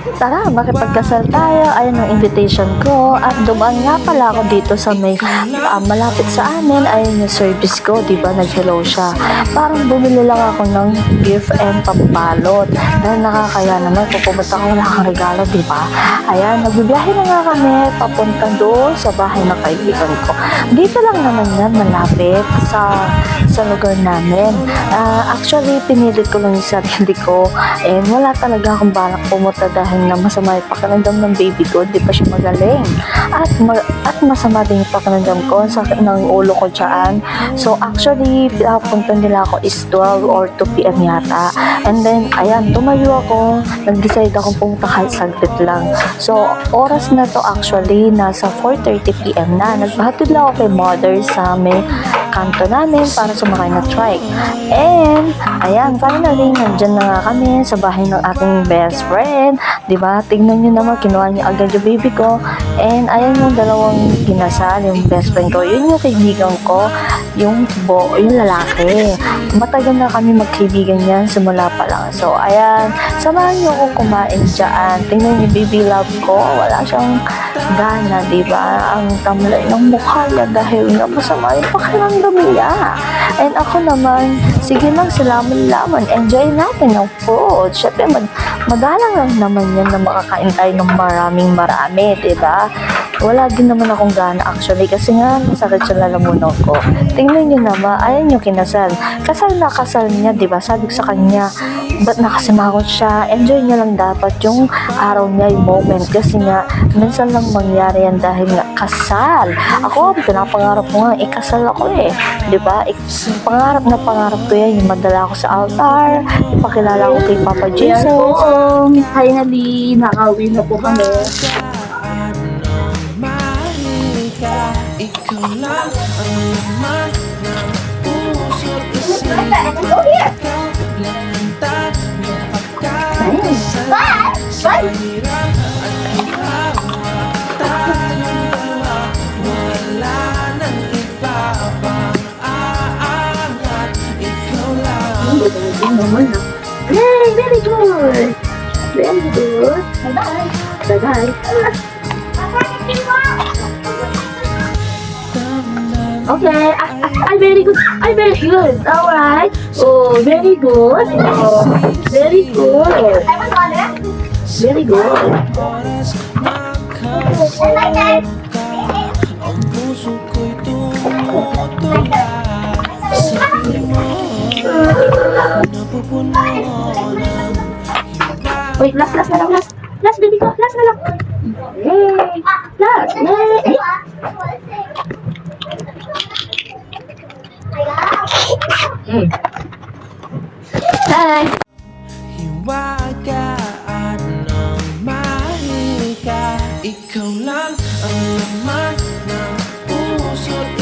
Tara, makipagkasal tayo. Ayan ang invitation ko. At dumaan nga pala ako dito sa may malapit sa amin. Ayan yung service ko, di ba? Nag-hello siya. Parang bumili lang ako ng gift and pampalot. Dahil nakakaya naman, pupunta ko wala kang regalo, di ba? Ayan, nagbibiyahe na nga kami papunta doon sa bahay ng kaibigan ko. Dito lang naman yan, malapit sa lugar namin. Actually, pinilit ko lang yung sarili ko. And wala talaga akong balak pumunta dahil na masama yung pakiramdam ng baby ko, di pa siya magaling. At masama din yung pakiramdam ko, sakit ng ulo ko dyan. So actually, punta nila ako is 12 or 2 p.m. yata. And then, ayan, tumayo ako, nag-decide akong pumunta kahit saglit lang. So, oras na to actually, nasa 4:30 p.m. na. Nagbahatid lang ako kay mother sa may kanto namin para sumakay na trike. And, ayan, finally, nandyan na nga kami sa bahay ng ating best friend. Diba? Tignan nyo naman, kinuha niya agad yung baby ko. And, ayan yung dalawang kinasal, yung best friend ko. Yun yung kaibigan ko, yung lalaki. Matagal na kami magkaibigan yan, simula pa lang. So, ayan, samahan nyo akong kumain dyan. Tingnan niyo, baby love ko, wala siyang gana, diba? Ang tamlay ng mukha niya dahil nga masama yung pakiramdam niya. And ako naman, sige lang, salaman-laman, enjoy natin ang food. Syempre, madalang lang naman yan na makakain tayo ng marami, diba? Wala din naman akong gana actually kasi nga masakit sa lalamunan ko. Tingnan nyo naman, ayan yung kinasal. Kasal na kasal niya, diba? Sabi ko sa kanya, ba't nakasimangot siya? Enjoy niya lang dapat yung araw niya, yung moment. Kasi nga, minsan lang mangyari yan dahil nga kasal. Ako, pinapangarap ko nga, ikasal ako eh. Diba? Pangarap na pangarap ko yan, yung madala ako sa altar, ipakilala ko kay Papa Jesus. Finally, nakauwi na po kami. Ikaw lang ang laman ng puso't isip Lamantad ng pagkakasal Sa hirap at ginawa tayong dalawa Wala nang iba pang aangat Ikaw lang Yay! Very good! Very good! Bye-bye! Bye-bye! Okay, very good. Very good. Alright. Oh, very good. Oh, very good. Very good. oras makakausap Ang puso ko'y tumutula Sabi mo napupuno Wait, last na lang, last. Last, baby ko. Last na lang. Yay! Last. Yay! Hi! Hiwagaan ng mahika Ikaw lang ang laman ng puso't